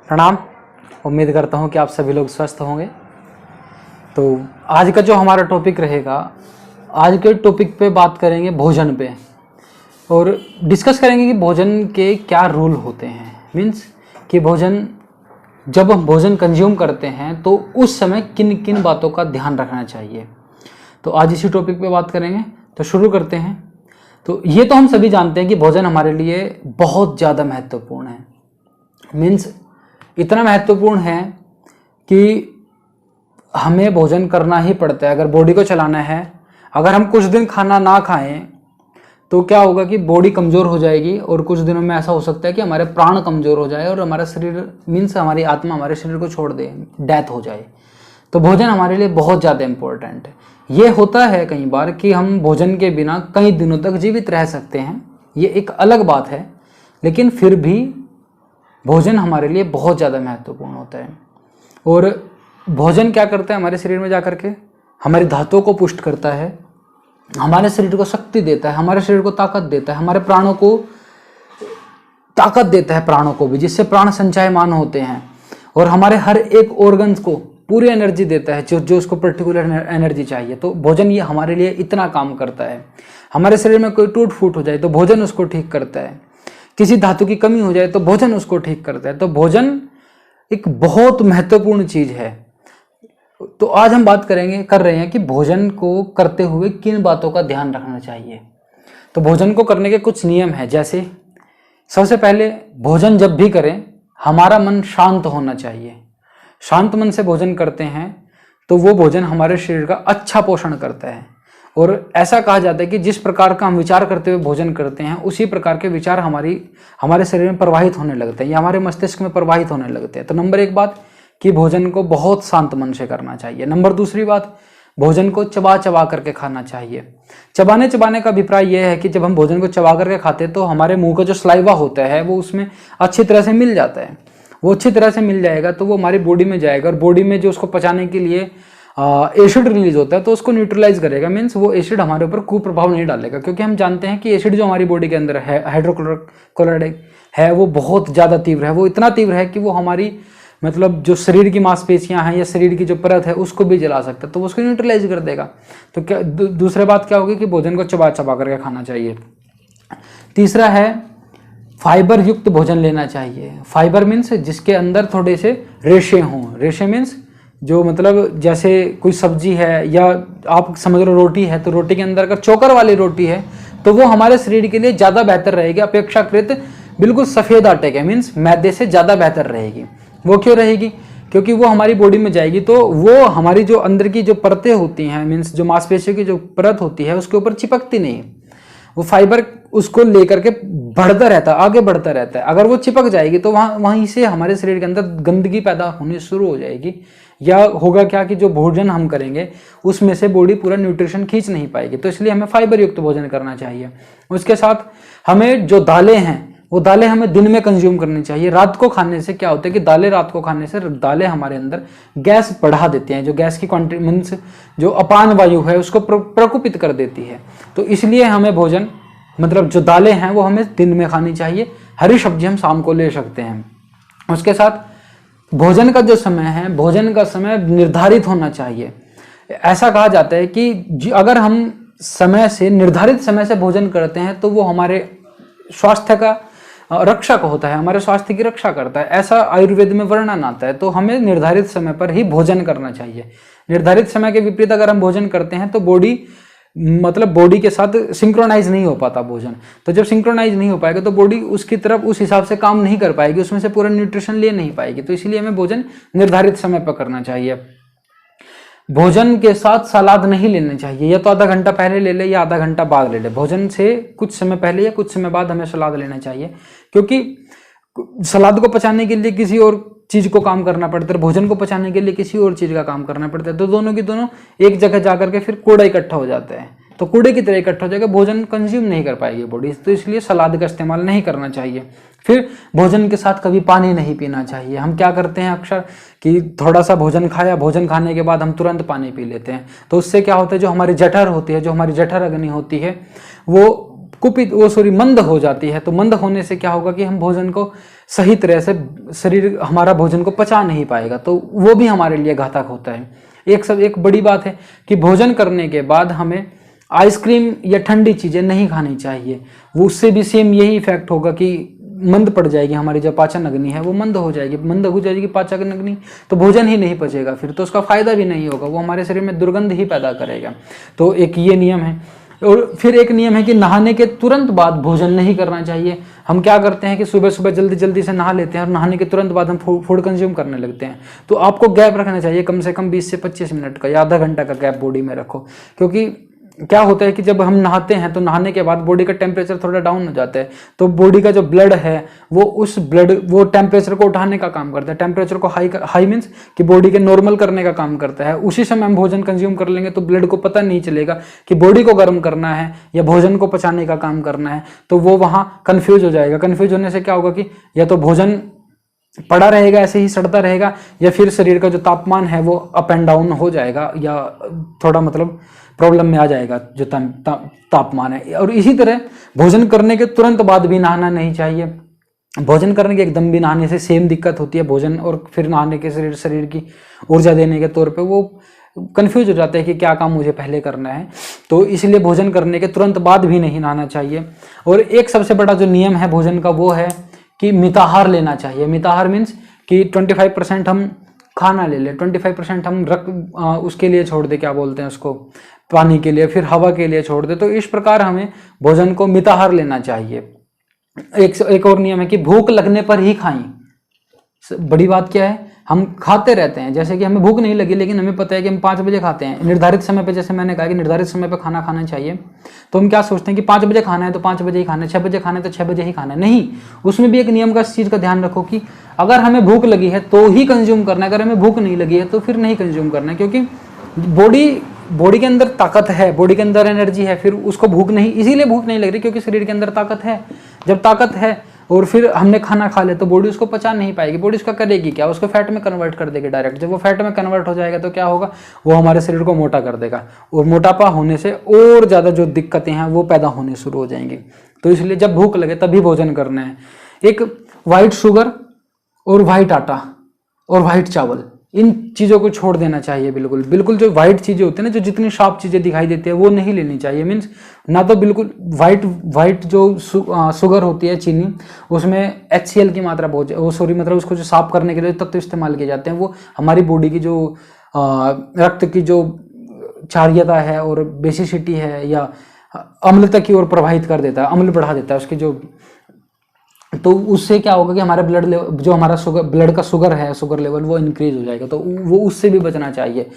प्रणाम। उम्मीद करता हूँ कि आप सभी लोग स्वस्थ होंगे। तो आज का जो हमारा टॉपिक रहेगा, आज के टॉपिक पे बात करेंगे भोजन पे, और डिस्कस करेंगे कि भोजन के क्या रूल होते हैं। मीन्स कि भोजन, जब हम भोजन कंज्यूम करते हैं तो उस समय किन किन बातों का ध्यान रखना चाहिए। तो आज इसी टॉपिक पे बात करेंगे। तो शुरू करते हैं। तो ये तो हम सभी जानते हैं कि भोजन हमारे लिए बहुत ज़्यादा महत्वपूर्ण है। मीन्स इतना महत्वपूर्ण है कि हमें भोजन करना ही पड़ता है अगर बॉडी को चलाना है। अगर हम कुछ दिन खाना ना खाएं तो क्या होगा कि बॉडी कमज़ोर हो जाएगी, और कुछ दिनों में ऐसा हो सकता है कि हमारे प्राण कमज़ोर हो जाए और हमारा शरीर, मीन्स हमारी आत्मा हमारे शरीर को छोड़ दे, डेथ हो जाए। तो भोजन हमारे लिए बहुत ज़्यादा इम्पोर्टेंट है। ये होता है कई बार कि हम भोजन के बिना कई दिनों तक जीवित रह सकते हैं, ये एक अलग बात है, लेकिन फिर भी भोजन हमारे लिए बहुत ज़्यादा महत्वपूर्ण होता है। और भोजन क्या करता है हमारे शरीर में जा करके, हमारी धातुओं को पुष्ट करता है, हमारे शरीर को शक्ति देता है, हमारे शरीर को ताकत देता है, हमारे प्राणों को ताकत देता है, प्राणों को भी, जिससे प्राण संचयमान होते हैं, और हमारे हर एक ऑर्गन्स को पूरी एनर्जी देता है जो उसको पर्टिकुलर एनर्जी चाहिए। तो भोजन ये हमारे लिए इतना काम करता है। हमारे शरीर में कोई टूट फूट हो जाए तो भोजन उसको ठीक करता है, किसी धातु की कमी हो जाए तो भोजन उसको ठीक करता है। तो भोजन एक बहुत महत्वपूर्ण चीज है। तो आज हम बात कर रहे हैं कि भोजन को करते हुए किन बातों का ध्यान रखना चाहिए। तो भोजन को करने के कुछ नियम है। जैसे सबसे पहले, भोजन जब भी करें हमारा मन शांत होना चाहिए। शांत मन से भोजन करते हैं तो वो भोजन हमारे शरीर का अच्छा पोषण करता है। और ऐसा कहा जाता है कि जिस प्रकार का हम विचार करते हुए भोजन करते हैं, उसी प्रकार के विचार हमारे शरीर में प्रवाहित होने लगते हैं या हमारे मस्तिष्क में प्रवाहित होने लगते हैं। तो नंबर एक बात कि भोजन को बहुत शांत मन से करना चाहिए। नंबर दूसरी बात, भोजन को चबा चबा करके खाना चाहिए। चबाने का अभिप्राय यह है कि जब हम भोजन को चबा करके खाते हैं तो हमारे मुंह का जो स्लाइवा होता है वो उसमें अच्छी तरह से मिल जाता है। वो अच्छी तरह से मिल जाएगा तो वो हमारी बॉडी में जाएगा, और बॉडी में जो उसको पचाने के लिए एसिड रिलीज होता है तो उसको न्यूट्रलाइज करेगा। मीन्स वो एसिड हमारे ऊपर कुप्रभाव नहीं डालेगा, क्योंकि हम जानते हैं कि एसिड जो हमारी बॉडी के अंदर है, हाइड्रोक्लोराइड है, वो बहुत ज़्यादा तीव्र है। वो इतना तीव्र है कि वो हमारी, मतलब जो शरीर की मांसपेशियां हैं या शरीर की जो परत है उसको भी जला सकता है, तो वो उसको न्यूट्रलाइज कर देगा। तो क्या दूसरी बात क्या होगी कि भोजन को चबा चबा करके खाना चाहिए। तीसरा है, फाइबर युक्त भोजन लेना चाहिए। फाइबर मीन्स जिसके अंदर थोड़े से रेशे हों। रेशे मीन्स जो, मतलब जैसे कोई सब्जी है या आप समझ लो रोटी है, तो रोटी के अंदर अगर चोकर वाली रोटी है तो वो हमारे शरीर के लिए ज़्यादा बेहतर रहेगी अपेक्षाकृत बिल्कुल सफ़ेद आटे के, मीन्स मैदे से ज़्यादा बेहतर रहेगी। वो क्यों रहेगी? क्योंकि वो हमारी बॉडी में जाएगी तो वो हमारी जो अंदर की जो परतें होती हैं, मीन्स जो मांसपेशियों की जो परत होती है उसके ऊपर चिपकती नहीं। वो फाइबर उसको लेकर के बढ़ता रहता है, आगे बढ़ता रहता है। अगर वो चिपक जाएगी तो वहीं से हमारे शरीर के अंदर गंदगी पैदा होनी शुरू हो जाएगी, या होगा क्या कि जो भोजन हम करेंगे उसमें से बॉडी पूरा न्यूट्रिशन खींच नहीं पाएगी। तो इसलिए हमें फाइबर युक्त भोजन करना चाहिए। उसके साथ हमें जो दालें हैं वो दालें हमें दिन में कंज्यूम करनी चाहिए। रात को खाने से क्या होता है कि दालें रात को खाने से दालें हमारे अंदर गैस बढ़ा देती हैं, जो गैस की मीन्स जो अपान वायु है उसको प्रकोपित कर देती है। तो इसलिए हमें भोजन, मतलब जो दालें हैं वो हमें दिन में खानी चाहिए। हरी सब्जी हम शाम को ले सकते हैं। उसके साथ भोजन का जो समय है, भोजन का समय निर्धारित होना चाहिए। ऐसा कहा जाता है कि अगर हम समय से, निर्धारित समय से भोजन करते हैं तो वो हमारे स्वास्थ्य का रक्षक होता है, हमारे स्वास्थ्य की रक्षा करता है। ऐसा आयुर्वेद में वर्णन आता है। तो हमें निर्धारित समय पर ही भोजन करना चाहिए। निर्धारित समय के विपरीत अगर हम भोजन करते हैं तो बॉडी, मतलब बॉडी के साथ सिंक्रोनाइज नहीं हो पाता भोजन। तो जब सिंक्रोनाइज नहीं हो पाएगा तो बॉडी उसकी तरफ उस हिसाब से काम नहीं कर पाएगी, उसमें से पूरा न्यूट्रिशन ले नहीं पाएगी। तो इसलिए हमें भोजन निर्धारित समय पर करना चाहिए। भोजन के साथ सलाद नहीं लेना चाहिए, या तो आधा घंटा पहले ले ले या आधा घंटा बाद ले ले। भोजन से कुछ समय पहले या कुछ समय बाद हमें सलाद लेना चाहिए, क्योंकि सलाद को पचाने के लिए किसी और चीज को काम करना पड़ता है, भोजन को पचाने के लिए किसी और चीज का काम करना पड़ता है। तो दोनों की दोनों एक जगह जाकर के फिर कूड़ा इकट्ठा हो जाता है, तो कूड़े की तरह इकट्ठा हो जाएगा, भोजन कंज्यूम नहीं कर पाएगी बॉडी। तो इसलिए सलाद का इस्तेमाल नहीं करना चाहिए। फिर भोजन के साथ कभी पानी नहीं पीना चाहिए। हम क्या करते हैं अक्सर कि थोड़ा सा भोजन खाया, भोजन खाने के बाद हम तुरंत पानी पी लेते हैं। तो उससे क्या होता है, जो हमारी जठर होती है, जो हमारी जठर अग्नि होती है, वो कुपित मंद हो जाती है। तो मंद होने से क्या होगा कि हम भोजन को सही तरह से शरीर हमारा भोजन को पचा नहीं पाएगा, तो वो भी हमारे लिए घातक होता है। एक बड़ी बात है कि भोजन करने के बाद हमें आइसक्रीम या ठंडी चीज़ें नहीं खानी चाहिए। वो उससे भी सेम यही इफेक्ट होगा कि मंद पड़ जाएगी हमारी जो पाचन अग्नि है, वो मंद हो जाएगी पाचन अग्नि, तो भोजन ही नहीं पचेगा, फिर तो उसका फायदा भी नहीं होगा, वो हमारे शरीर में दुर्गंध ही पैदा करेगा। तो एक ये नियम है। और फिर एक नियम है कि नहाने के तुरंत बाद भोजन नहीं करना चाहिए। हम क्या करते हैं कि सुबह सुबह जल्दी से नहा लेते हैं और नहाने के तुरंत बाद हम फूड कंज्यूम करने लगते हैं। तो आपको गैप रखना चाहिए, कम से कम 20 से 25 मिनट का या आधा घंटा का गैप बॉडी में रखो। क्योंकि क्या होता है कि जब हम नहाते हैं तो नहाने के बाद बॉडी का टेम्परेचर थोड़ा डाउन हो जाता है, तो बॉडी का जो ब्लड है वो टेम्परेचर को उठाने का काम करता है, टेम्परेचर को हाई मीन्स कि बॉडी के नॉर्मल करने का काम करता है। उसी समय हम भोजन कंज्यूम कर लेंगे तो ब्लड को पता नहीं चलेगा कि बॉडी को गर्म करना है या भोजन को पचाने का काम करना है, तो वो वहाँ कन्फ्यूज हो जाएगा। कन्फ्यूज होने से क्या होगा कि या तो भोजन पड़ा रहेगा ऐसे ही सड़ता रहेगा, या फिर शरीर का जो तापमान है वो अप एंड डाउन हो जाएगा, या थोड़ा मतलब प्रॉब्लम में आ जाएगा जो तापमान है। और इसी तरह भोजन करने के तुरंत बाद भी नहाना नहीं चाहिए। भोजन करने के एकदम भी नहाने से सेम दिक्कत होती है। भोजन और फिर नहाने के शरीर की ऊर्जा देने के तौर पे वो कंफ्यूज हो जाते हैं कि क्या काम मुझे पहले करना है। तो इसलिए भोजन करने के तुरंत बाद भी नहीं नहाना चाहिए। और एक सबसे बड़ा जो नियम है भोजन का वो है कि मिताहार लेना चाहिए। मिताहार मीन्स कि 25% हम खाना ले लें, 25% हम उसके लिए छोड़ दे, क्या बोलते हैं उसको, पानी के लिए, फिर हवा के लिए छोड़ दे। तो इस प्रकार हमें भोजन को मिताहार लेना चाहिए। एक और नियम है कि भूख लगने पर ही खाएं। बड़ी बात क्या है, हम खाते रहते हैं, जैसे कि हमें भूख नहीं लगी लेकिन हमें पता है कि हम 5 बजे खाते हैं, निर्धारित समय पे, जैसे मैंने कहा कि निर्धारित समय पे खाना खाना चाहिए। तो हम क्या सोचते हैं कि 5 बजे खाना है तो 5 बजे ही खाना है, 6 बजे खाना है तो 6 बजे ही खाना है। नहीं, उसमें भी एक नियम का, इस चीज़ का ध्यान रखो कि अगर हमें भूख लगी है तो ही कंज्यूम करना है, अगर हमें भूख नहीं लगी है तो फिर नहीं कंज्यूम करना है। क्योंकि बॉडी के अंदर ताकत है, बॉडी के अंदर एनर्जी है, फिर उसको भूख नहीं, इसीलिए भूख नहीं लग रही क्योंकि शरीर के अंदर ताकत है। जब ताकत है और फिर हमने खाना खा लिया तो बॉडी उसको पचा नहीं पाएगी। बॉडी उसका करेगी क्या, उसको फैट में कन्वर्ट कर देगी डायरेक्ट। जब वो फैट में कन्वर्ट हो जाएगा तो क्या होगा, वो हमारे शरीर को मोटा कर देगा, और मोटापा होने से और ज़्यादा जो दिक्कतें हैं वो पैदा होने शुरू हो जाएंगी। तो इसलिए जब भूख लगे तभी भोजन करना है। एक वाइट शुगर और वाइट आटा और वाइट चावल, इन चीज़ों को छोड़ देना चाहिए। बिल्कुल जो वाइट चीज़ें होती है ना, जो जितनी शार्प चीज़ें दिखाई देती है वो नहीं लेनी चाहिए। मीन्स ना तो बिल्कुल वाइट जो शुगर होती है, चीनी, उसमें HCl की मात्रा बहुत, मतलब उसको जो साफ करने के लिए तत्व इस्तेमाल किए जाते हैं, वो हमारी बॉडी की जो रक्त की जो क्षारीयता है और बेसिसिटी है या अम्लता की ओर प्रभावित कर देता है, अम्ल बढ़ा देता है उसकी जो। तो उससे क्या होगा कि हमारा ब्लड लेवल, जो हमारा ब्लड का शुगर लेवल वो इंक्रीज हो जाएगा। तो वो उससे भी बचना चाहिए।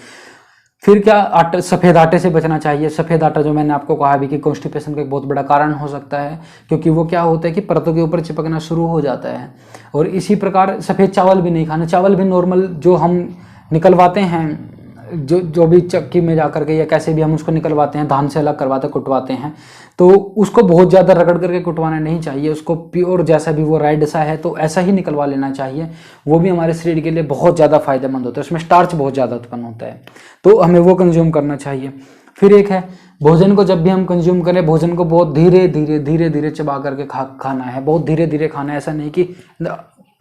फिर क्या, सफ़ेद आटे से बचना चाहिए। सफ़ेद आटा, जो मैंने आपको कहा भी कि कॉन्स्टिपेशन का एक बहुत बड़ा कारण हो सकता है, क्योंकि वो क्या होता है कि परतों के ऊपर चिपकना शुरू हो जाता है। और इसी प्रकार सफ़ेद चावल भी नहीं खाना। चावल भी नॉर्मल जो हम निकलवाते हैं, जो भी चक्की में जा करके या कैसे भी हम उसको निकलवाते हैं, धान से अलग करवाते कुटवाते हैं, तो उसको बहुत ज़्यादा रगड़ करके कुटवाना नहीं चाहिए। उसको प्योर जैसा भी वो राइड सा है तो ऐसा ही निकलवा लेना चाहिए। वो भी हमारे शरीर के लिए बहुत ज़्यादा फायदेमंद होता है, उसमें स्टार्च बहुत ज़्यादा उत्पन्न होता है, तो हमें वो कंज्यूम करना चाहिए। फिर एक है, भोजन को जब भी हम कंज्यूम करें, भोजन को बहुत धीरे धीरे चबा करके खाना है, बहुत धीरे धीरे खाना है। ऐसा नहीं कि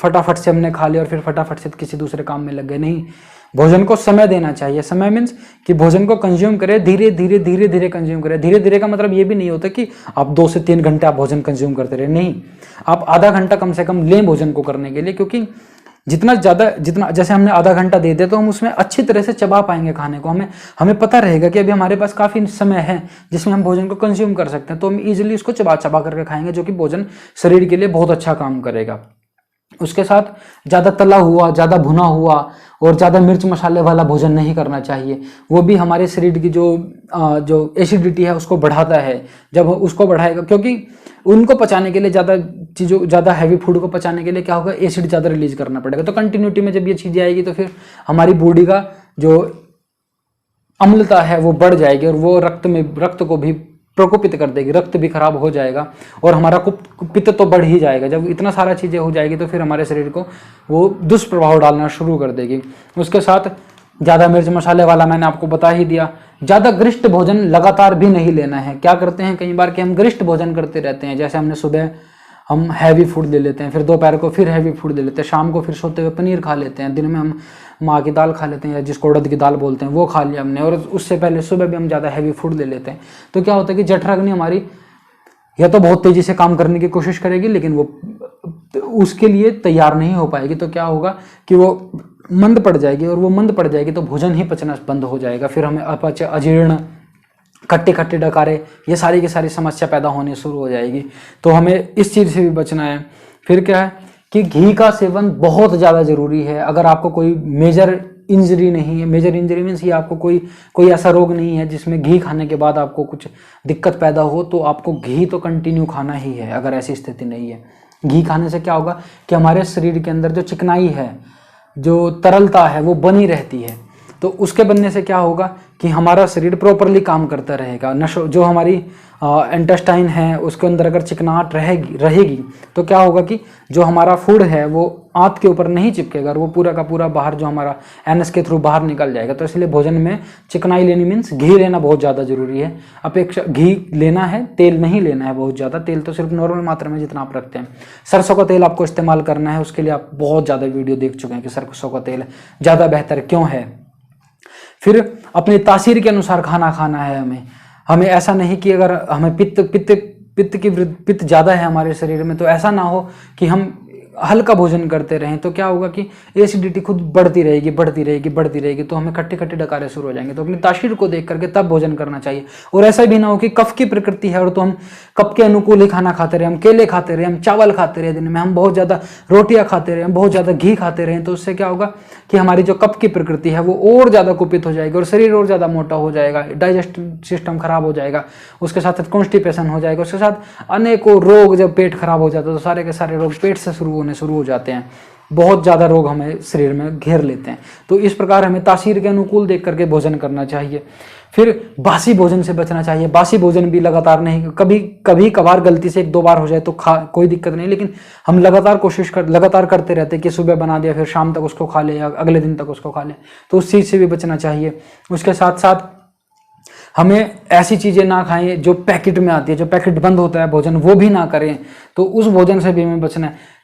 फटाफट से हमने खा लिया और फिर फटाफट से किसी दूसरे काम में लग गए, नहीं। भोजन को समय देना चाहिए। समय मीन्स कि भोजन को कंज्यूम करें, धीरे धीरे कंज्यूम करें। धीरे धीरे का मतलब ये भी नहीं होता कि आप 2 से 3 घंटे आप भोजन कंज्यूम करते रहे, नहीं। आप आधा घंटा कम से कम लें भोजन को करने के लिए, क्योंकि जितना जैसे हमने आधा घंटा दे दिया तो हम उसमें अच्छी तरह से चबा पाएंगे खाने को। हमें पता रहेगा कि अभी हमारे पास काफ़ी समय है जिसमें हम भोजन को कंज्यूम कर सकते हैं, तो हम ईजिली उसको चबा करके खाएंगे, जो कि भोजन शरीर के लिए बहुत अच्छा काम करेगा। उसके साथ ज़्यादा तला हुआ, ज़्यादा भुना हुआ और ज़्यादा मिर्च मसाले वाला भोजन नहीं करना चाहिए। वो भी हमारे शरीर की जो एसिडिटी है उसको बढ़ाता है। जब उसको बढ़ाएगा, क्योंकि उनको पचाने के लिए ज़्यादा हैवी फूड को पचाने के लिए क्या होगा, एसिड ज़्यादा रिलीज करना पड़ेगा। तो कंटिन्यूटी में जब ये चीज़ें आएगी तो फिर हमारी बॉडी का जो अम्लता है वो बढ़ जाएगी और वो रक्त को भी प्रकोपित कर देगी, रक्त भी खराब हो जाएगा और हमारा पित्त तो बढ़ ही जाएगा। जब इतना सारा चीज़ें हो जाएगी तो फिर हमारे शरीर को वो दुष्प्रभाव डालना शुरू कर देगी। उसके साथ ज़्यादा मिर्च मसाले वाला मैंने आपको बता ही दिया। ज़्यादा गरिष्ठ भोजन लगातार भी नहीं लेना है। क्या करते हैं कई बार कि हम गरिष्ठ भोजन करते रहते हैं, जैसे हमने सुबह हम हैवी फूड ले लेते हैं, फिर दोपहर को फिर हैवी फूड ले लेते हैं, शाम को फिर सोते हुए पनीर खा लेते हैं, दिन में हम माँ की दाल खा लेते हैं या जिसको उड़द की दाल बोलते हैं वो खा लिया हमने, और उससे पहले सुबह भी हम ज़्यादा हैवी फूड ले लेते हैं। तो क्या होता है कि जठराग्नि हमारी या तो बहुत तेज़ी से काम करने की कोशिश करेगी, लेकिन वो उसके लिए तैयार नहीं हो पाएगी। तो क्या होगा कि वो मंद पड़ जाएगी, और वो मंद पड़ जाएगी तो भोजन ही पचना बंद हो जाएगा। फिर हमें अपच, अजीर्ण, खट्टे खट्टे डकारे, ये सारी की सारी समस्या पैदा होनी शुरू हो जाएगी। तो हमें इस चीज़ से भी बचना है। फिर क्या है कि घी का सेवन बहुत ज़्यादा ज़रूरी है। अगर आपको कोई मेजर इंजरी नहीं है, मेजर इंजरी मीन्स ये आपको कोई ऐसा रोग नहीं है जिसमें घी खाने के बाद आपको कुछ दिक्कत पैदा हो, तो आपको घी तो कंटिन्यू खाना ही है। अगर ऐसी स्थिति नहीं है, घी खाने से क्या होगा कि हमारे शरीर के अंदर जो चिकनाई है, जो तरलता है, वो बनी रहती है। तो उसके बनने से क्या होगा कि हमारा शरीर प्रॉपरली काम करता रहेगा। नशो जो हमारी इंटेस्टाइन है उसके अंदर अगर चिकनाहट रहेगी तो क्या होगा कि जो हमारा फूड है वो आंत के ऊपर नहीं चिपकेगा, और वो पूरा का पूरा बाहर जो हमारा एनएस के थ्रू बाहर निकल जाएगा। तो इसलिए भोजन में चिकनाई लेनी मीन्स घी लेना बहुत ज़्यादा जरूरी है। अपेक्षा घी लेना है, तेल नहीं लेना है बहुत ज़्यादा। तेल तो सिर्फ नॉर्मल मात्रा में जितना आप रखते हैं। सरसों का तेल आपको इस्तेमाल करना है, उसके लिए आप बहुत ज़्यादा वीडियो देख चुके हैं कि सरसों का तेल ज़्यादा बेहतर क्यों है। फिर अपनी तासीर के अनुसार खाना खाना है हमें ऐसा नहीं कि अगर हमें पित्त ज़्यादा है हमारे शरीर में तो ऐसा ना हो कि हम हल्का भोजन करते रहें। तो क्या होगा कि एसिडिटी खुद बढ़ती रहेगी, तो हमें खट्टे खट्टे डकारे शुरू हो जाएंगे। तो अपनी तासीर को देख करके तब भोजन करना चाहिए। और ऐसा भी ना हो कि कफ की प्रकृति है और तो हम कफ के अनुकूल ही खाना खाते रहे, हम केले खाते रहे, हम चावल खाते रहे, दिन में हम बहुत ज़्यादा रोटियां खाते रहे, हम बहुत ज़्यादा घी खाते रहे। तो उससे क्या होगा कि हमारी जो कफ की प्रकृति है वो और ज़्यादा कुपित हो जाएगी और शरीर और ज़्यादा मोटा हो जाएगा, डाइजेस्टिव सिस्टम खराब हो जाएगा, उसके साथ कॉन्स्टिपेशन हो जाएगा, उसके साथ अनेकों रोग। जब पेट खराब हो जाता है तो सारे के सारे रोग पेट से शुरू हो जाते हैं। बहुत ज़्यादा रोग हमें शरीर में घेर लेते हैं। तो इस प्रकार हमें तासीर के अनुकूल देख करके भोजन करना चाहिए। फिर बासी भोजन से बचना चाहिए। बासी भोजन भी लगातार नहीं, कभी कभार गलती से 1-2 बार हो जाए तो कोई दिक्कत नहीं, लेकिन हम लगातार करते रहते हैं कि सुबह बना दिया फिर शाम तक उसको खा ले या अगले दिन तक उसको खा ले, तो उस चीज़ से भी बचना चाहिए। उसके साथ साथ हमें ऐसी चीज़ें ना खाएं जो पैकेट में आती है, जो पैकेट बंद होता है भोजन, वो भी ना करें। तो उस भोजन से भी हमें बचना है।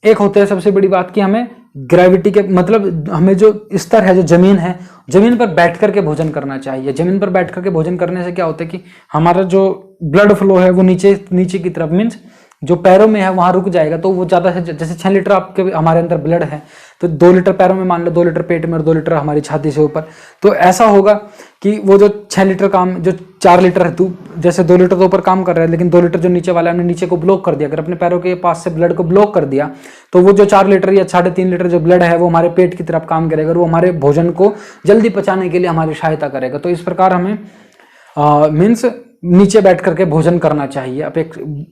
एक होता है सबसे बड़ी बात कि हमें ग्रेविटी के मतलब हमें जो स्तर है, जो जमीन है, जमीन पर बैठ करके भोजन करना चाहिए। जमीन पर बैठ करके भोजन करने से क्या होता है कि हमारा जो ब्लड फ्लो है वो नीचे की तरफ मीन्स जो पैरों में है वहां रुक जाएगा। तो वो ज़्यादा से जैसे 6 लीटर आपके हमारे अंदर ब्लड है तो 2 लीटर पैरों में मान लो, 2 लीटर पेट में और 2 लीटर हमारी छाती से ऊपर। तो ऐसा होगा कि वो जो 6 लीटर काम, जो 4 लीटर है, तू जैसे 2 लीटर तो ऊपर काम कर रहा है, लेकिन 2 लीटर जो नीचे वाला है हमने नीचे को ब्लॉक कर दिया। अगर अपने पैरों के पास से ब्लड को ब्लॉक कर दिया तो वो जो 4 लीटर या 3.5 लीटर जो ब्लड है वो हमारे पेट की तरफ काम करेगा और वो हमारे भोजन को जल्दी पचाने के लिए हमारी सहायता करेगा। तो इस प्रकार हमें मीन्स नीचे बैठ करके भोजन करना चाहिए।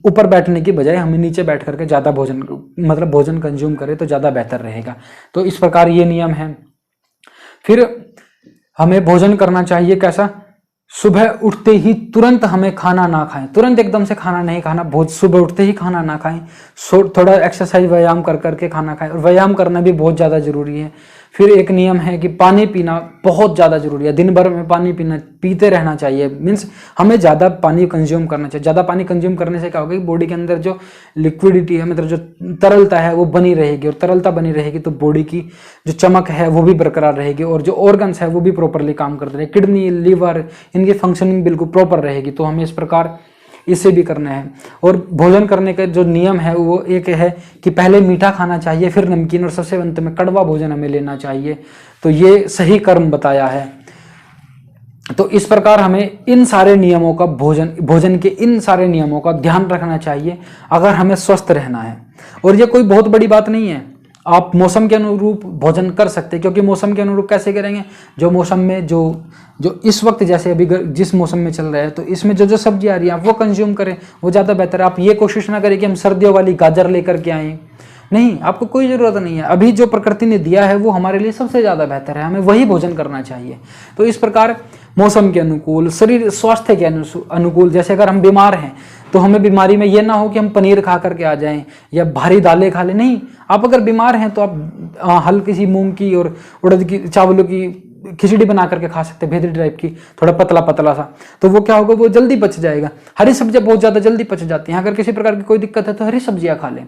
ऊपर बैठने की बजाय हमें नीचे बैठ करके ज़्यादा भोजन कंज्यूम करें तो ज़्यादा बेहतर रहेगा। तो इस प्रकार ये नियम है। फिर हमें भोजन करना चाहिए कैसा? सुबह उठते ही तुरंत हमें खाना ना खाएं, तुरंत एकदम से खाना नहीं खाना। सुबह उठते ही खाना ना खाएं, थोड़ा एक्सरसाइज व्यायाम कर करके खाना खाएं, और व्यायाम करना भी बहुत ज़्यादा जरूरी है। फिर एक नियम है कि पानी पीना बहुत ज़्यादा जरूरी है। दिन भर में पानी पीते रहना चाहिए। मीन्स हमें ज़्यादा पानी कंज्यूम करना चाहिए। ज़्यादा पानी कंज्यूम करने से क्या होगा कि बॉडी के अंदर जो लिक्विडिटी है, मतलब जो तरलता है वो बनी रहेगी, और तरलता बनी रहेगी तो बॉडी की जो चमक है वो भी बरकरार रहेगी, और जो ऑर्गन्स है वो भी प्रॉपरली काम करते रहेंगे। किडनी, लीवर, इनकी फंक्शनिंग बिल्कुल प्रॉपर रहेगी। तो हमें इस प्रकार इसे भी करना है। और भोजन करने का जो नियम है वो एक है कि पहले मीठा खाना चाहिए, फिर नमकीन, और सबसे अंत में कड़वा भोजन हमें लेना चाहिए। तो ये सही कर्म बताया है। तो इस प्रकार हमें इन सारे नियमों का भोजन के इन सारे नियमों का ध्यान रखना चाहिए अगर हमें स्वस्थ रहना है। और ये कोई बहुत बड़ी बात नहीं है। आप मौसम के अनुरूप भोजन कर सकते हैं, क्योंकि मौसम के अनुरूप कैसे करेंगे? जो मौसम में जो इस वक्त जैसे अभी जिस मौसम में चल रहा है तो इसमें जो सब्जी आ रही है आप वो कंज्यूम करें, वो ज़्यादा बेहतर है। आप ये कोशिश ना करें कि हम सर्दियों वाली गाजर लेकर के आएँ, नहीं, आपको कोई ज़रूरत नहीं है। अभी जो प्रकृति ने दिया है वो हमारे लिए सबसे ज़्यादा बेहतर है, हमें वही भोजन करना चाहिए। तो इस प्रकार मौसम के अनुकूल, शरीर स्वास्थ्य के अनुकूल, जैसे अगर हम बीमार हैं तो हमें बीमारी में ये ना हो कि हम पनीर खा करके आ जाएं या भारी दालें खा लें। नहीं, आप अगर बीमार हैं तो आप हल्की सी मूंग की और उड़द की चावलों की खिचड़ी बना करके खा सकते हैं, भेदरी टाइप की, थोड़ा पतला पतला सा। तो वो क्या होगा, वो जल्दी पच जाएगा। हरी सब्जियां बहुत ज्यादा जल्दी पच जाती हैं। अगर किसी प्रकार की कोई दिक्कत है तो हरी सब्जियां खा लें।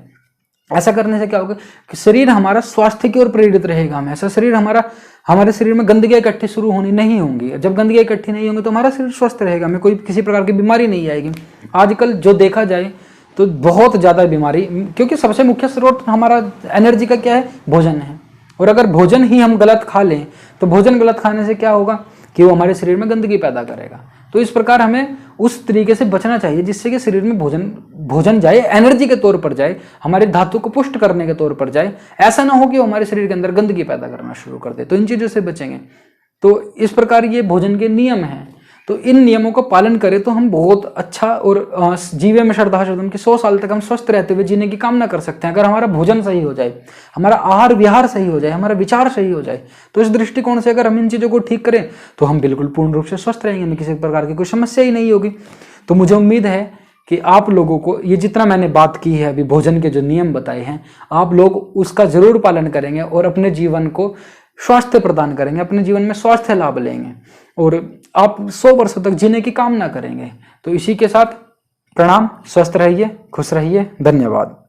ऐसा करने से क्या होगा कि शरीर हमारा स्वास्थ्य की ओर प्रेरित रहेगा। हम ऐसा शरीर हमारे शरीर में गंदगी इकट्ठी शुरू होनी नहीं होंगी। जब गंदगी इकट्ठी नहीं होंगी तो हमारा शरीर स्वस्थ रहेगा, हमें कोई किसी प्रकार की बीमारी नहीं आएगी। आजकल जो देखा जाए तो बहुत ज्यादा बीमारी, क्योंकि सबसे मुख्य स्रोत हमारा एनर्जी का क्या है, भोजन है। और अगर भोजन ही हम गलत खा लें तो भोजन गलत खाने से क्या होगा कि वो हमारे शरीर में गंदगी पैदा करेगा। तो इस प्रकार हमें उस तरीके से बचना चाहिए जिससे कि शरीर में भोजन जाए, एनर्जी के तौर पर जाए, हमारे धातु को पुष्ट करने के तौर पर जाए। ऐसा ना हो कि वो हमारे शरीर के अंदर गंदगी पैदा करना शुरू कर दे। तो इन चीजों से बचेंगे। तो इस प्रकार ये भोजन के नियम हैं। तो इन नियमों का पालन करें तो हम बहुत अच्छा और जीवे में श्रद्धा शब्दम कि 100 साल तक हम स्वस्थ रहते हुए जीने की कामना कर सकते हैं। अगर हमारा भोजन सही हो जाए, हमारा आहार विहार सही हो जाए, हमारा विचार सही हो जाए, तो इस दृष्टिकोण से अगर हम इन चीजों को ठीक करें तो हम बिल्कुल पूर्ण रूप से स्वस्थ रहेंगे, हमें किसी प्रकार की कोई समस्या ही नहीं होगी। तो मुझे उम्मीद है कि आप लोगों को ये जितना मैंने बात की है अभी, भोजन के जो नियम बताए हैं, आप लोग उसका जरूर पालन करेंगे और अपने जीवन को स्वास्थ्य प्रदान करेंगे, अपने जीवन में स्वास्थ्य लाभ लेंगे और आप 100 वर्षों तक जीने की कामना करेंगे। तो इसी के साथ प्रणाम, स्वस्थ रहिए, खुश रहिए, धन्यवाद।